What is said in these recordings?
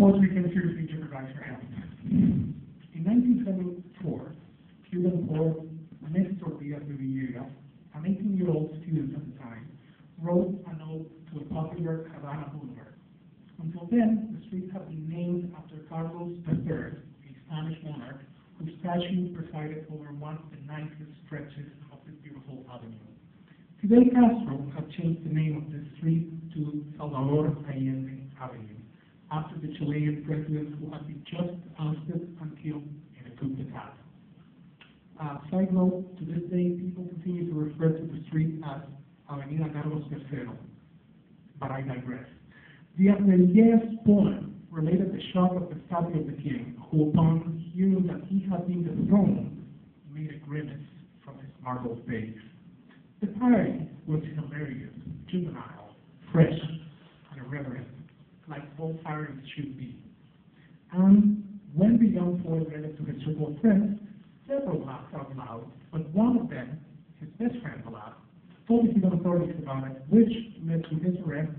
poetry can seriously jeopardize your health. In 1974, Cuban poet Nestor Díaz de Villegas, an 18-year-old student at the time, wrote a note to a popular Havana boulevard. Until then, the street had been named after Carlos III, a Spanish monarch, whose statue presided over one of the nicest stretches of this beautiful avenue. Fidel Castro had changed the name of this street to Salvador Allende Avenue, after the Chilean president who had been just ousted and killed in a coup d'etat. Side note, to this day, people continue to refer to the street as Avenida Carlos III, but I digress. Díaz de Villegas' poem related the shock of the statue of the king, who upon hearing that he had been dethroned, made a grimace from his marble face. The parody was hilarious, juvenile, fresh, and irreverent, like all parodies should be. And when the young poet read it to his circle of friends, several laughed out loud, but one of them, his best friend, told the Cuban authorities about it, which led to his arrest,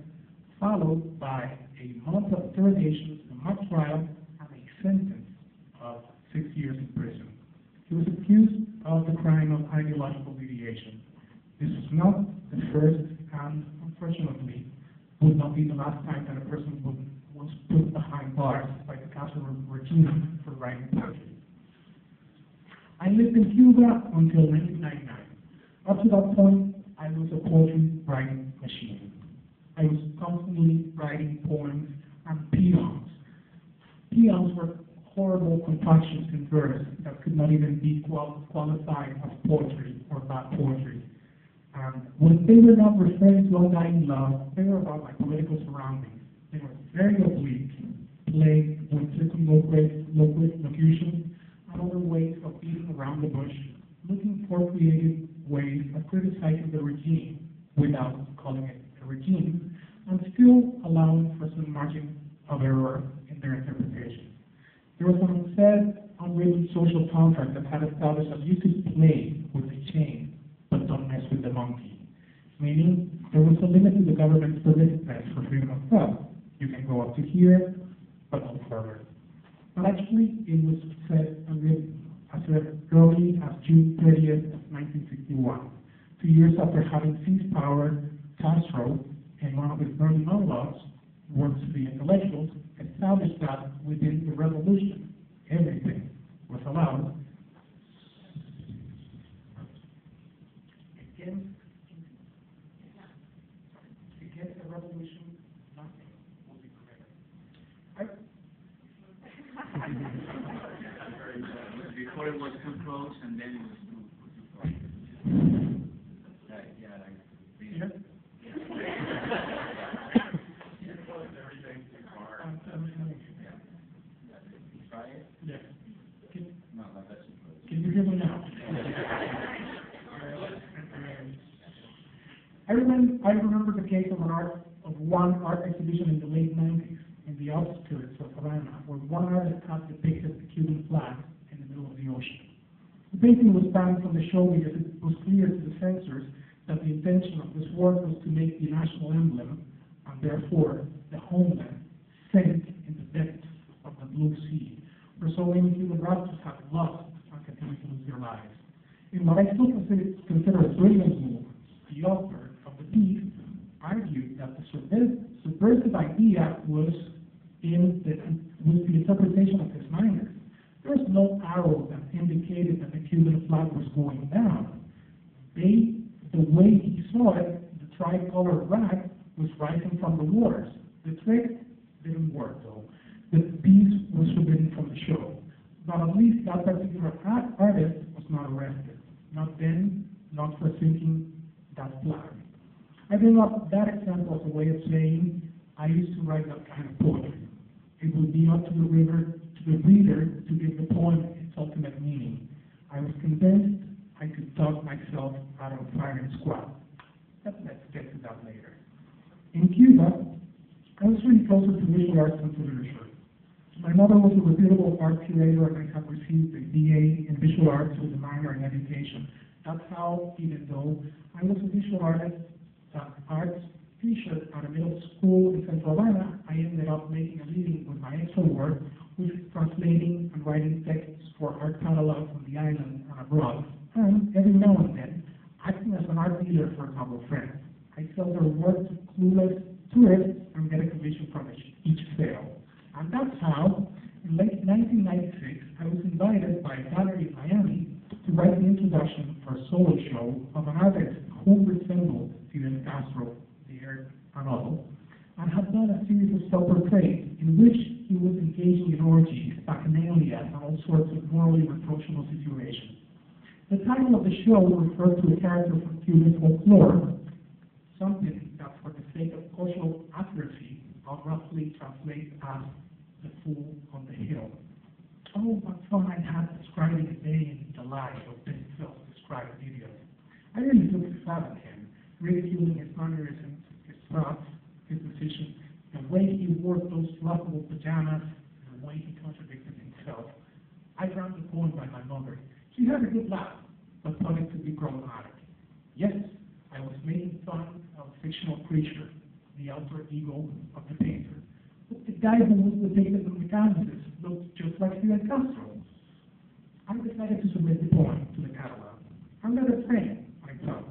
followed by a month of interrogations, a mock trial, and a sentence of 6 years in prison. He was accused of the crime of ideological deviation. This was not the first, and unfortunately, would not be the last time that a person was put behind bars by the Castro regime for writing poetry. I lived in Cuba until 1999. Up to that point, I was a poetry writing machine. I was constantly writing poems and peons. Peons were horrible concoctions in verse that could not even be qualified as poetry or bad poetry. And when they were not referring to undying love, they were about my political surroundings. They were very oblique, plagued with circumlocutions and other ways of beating around the bush, looking for creative ways of criticizing the regime without calling it a regime, and still allowing for some margin of error in their interpretation. There was an unsaid, unwritten social contract that had established that you could play with the chain, but don't mess with the monkey. Meaning, there was a limit to the government's permissiveness for freedom of thought. You can go up to here, but no further. But actually, it was said and written as early as June 30th of 1961, 2 years after having seized power. Castro, in one of his early monologues, Words to the Intellectuals, established that within the revolution, everything was allowed. Against the revolution, nothing will be permitted. Before it was too close, and then it was too far. Yeah. Everything too far. Try it? Yeah. No, that's too close. Can you hear me now? I remember the case of one art exhibition in the late 90s in the outskirts of Havana, where one artist had depicted the Cuban flag in the middle of the ocean. The painting was banned from the show because it was clear to the censors that the intention of this work was to make the national emblem, and therefore the homeland, sink in the depths of the blue sea, where so many Cuban rascals have lost and continue to lose their lives. In what I still consider a brilliant move, the author of the piece argued that the subversive idea was in the interpretation of his miners. There was no arrow that indicated that the Cuban flag was going down. The way he saw it, the tricolor rag was rising from the waters. The trick didn't work though. The piece was forbidden from the show. But at least that particular artist was not arrested. Not then, not for thinking that flag. I bring up that example as a way of saying I used to write that kind of poetry. It would be up to the reader to give the poem its ultimate meaning. I was convinced I could talk myself out of a firing squad. But let's get to that later. In Cuba, I was really closer to visual arts than to literature. My mother was a reputable art curator, and I had received a BA in visual arts with a minor in education. That's how, even though I was a visual artist, that arts teacher at a middle school in Central Havana, I ended up making a living with my extra work, which is translating and writing texts for art catalogs on the island and abroad, and every now and then, acting as an art dealer for a couple of friends. I sell their work to clueless tourists and get a commission from each sale. And that's how, in late 1996, I was invited by a gallery in Miami to write the introduction for a solo show of an artist who resembled Fidel Castro, there and all, and had done a series of self-portraits in which he was engaging in orgies, bacchanalia, and all sorts of morally reproachable situations. The title of the show referred to a character from Cuban folklore, something that, for the sake of cultural accuracy, I'll roughly translate as the fool on the hill. Oh, what fun I had describing a day in the life of this self-described idiot. I really took a stab at him, ridiculing his mannerisms, his thoughts, his decisions, the way he wore those fluffable pajamas, the way he contradicted himself. I ran the poem by my mother. She had a good laugh, but thought it to be problematic. Yes, I was making fun of a fictional creature, the alter ego of the painter. But the guy who was depicted on the canvases looked just like Fidel Castro. I decided to submit the poem to the catalog. And let it stand, I thought.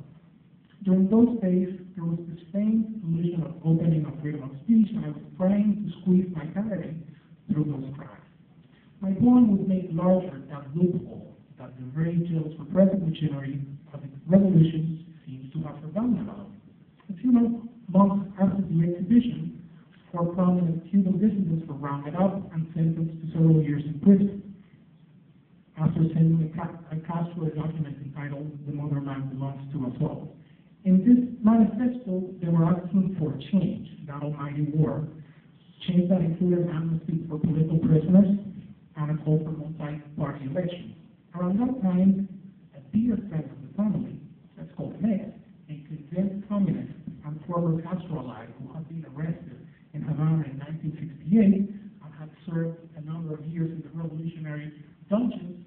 During those days, there was this faint illusion of opening of freedom of speech, and I was trying to squeeze my clarity through those cracks. My poem would make larger that loophole that the very jealous repressive machinery of the revolution seems to have forgotten about. A few months after the exhibition, 4 prominent Cuban dissidents were rounded up and sentenced to several years in prison after sending a Castro document entitled "The Motherland Belongs to Us All." In this manifesto, they were asking for change, that almighty war, change that included amnesty for political prisoners and a call for multi-party elections. Around that time, a dear friend of the family, let's call him X, a condemned communist and former Castro ally who had been arrested in Havana in 1968 and had served a number of years in the revolutionary dungeons,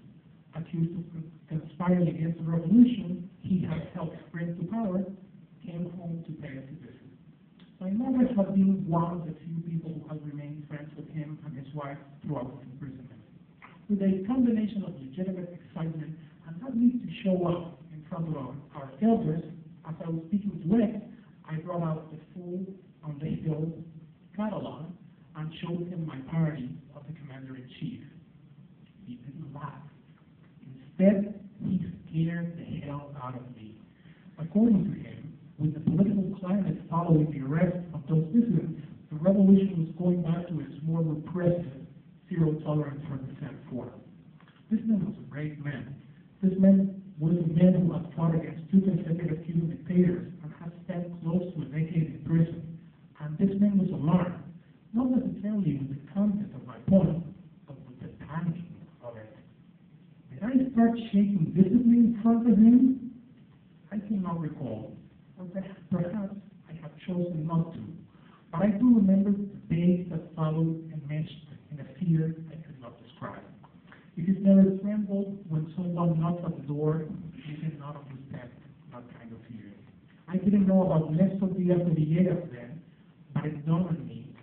accused of conspiring against the revolution he had helped bring to power, came home to pay us a visit. My mother had been one of the few people who had remained friends with him and his wife throughout his imprisonment. With a combination of legitimate excitement and not need to show up in front of our elders, as I was speaking to X, I brought out the Fool on the Hill catalog and showed him my parody of the commander-in-chief. He didn't laugh. Instead, he scared the hell out of me. According to him, with the political climate following the arrest of those dissidents, the revolution was going back to its more repressive, zero tolerance for dissent form. This man was a brave man. This man was a man who had fought against 2 consecutive Cuban dictators and had spent close to a decade in prison. And this man was alarmed, not necessarily with the content of my poem, but with the timing of it. Did I start shaking visibly in front of him? I cannot recall, or perhaps I have chosen not to. But I do remember the days that followed enmeshed in a fear I could not describe. If you've never trembled when someone knocks at the door, you cannot understand that kind of fear. I didn't know about Nestor Díaz and Villegas then, but it dawned on me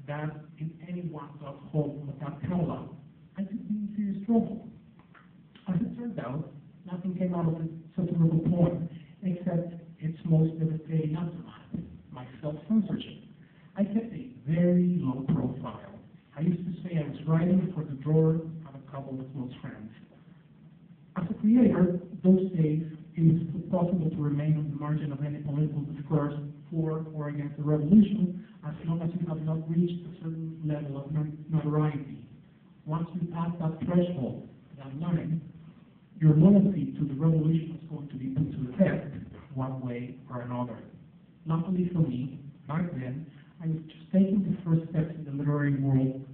that if anyone got hold of that catalog, I could be in serious trouble. As it turned out, nothing came out of such a little poem, except its most devastating aftermath, my self-censorship. I kept a very low profile. I used to say I was writing for the drawer of a couple of close friends. As a creator, those days, it was possible to remain on the margin of any political discourse for or against the revolution, as long as you have not reached a certain level of notoriety. Once you pass that threshold, that line, your loyalty to the revolution is going to be put to the test, one way or another. Luckily for me, back then, I was just taking the first steps in the literary world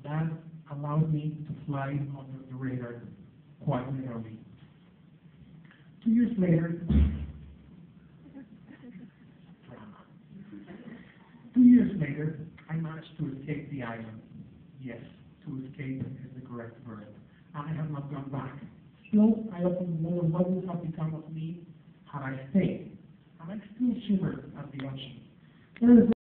that allowed me to fly under the radar quite literally. 2 years later, 2 years later, I managed to escape the island. Yes, to escape is the correct verb. And I have not gone back. Still, I often wonder what would have become of me had I stayed. And and I still shiver at the ocean. There is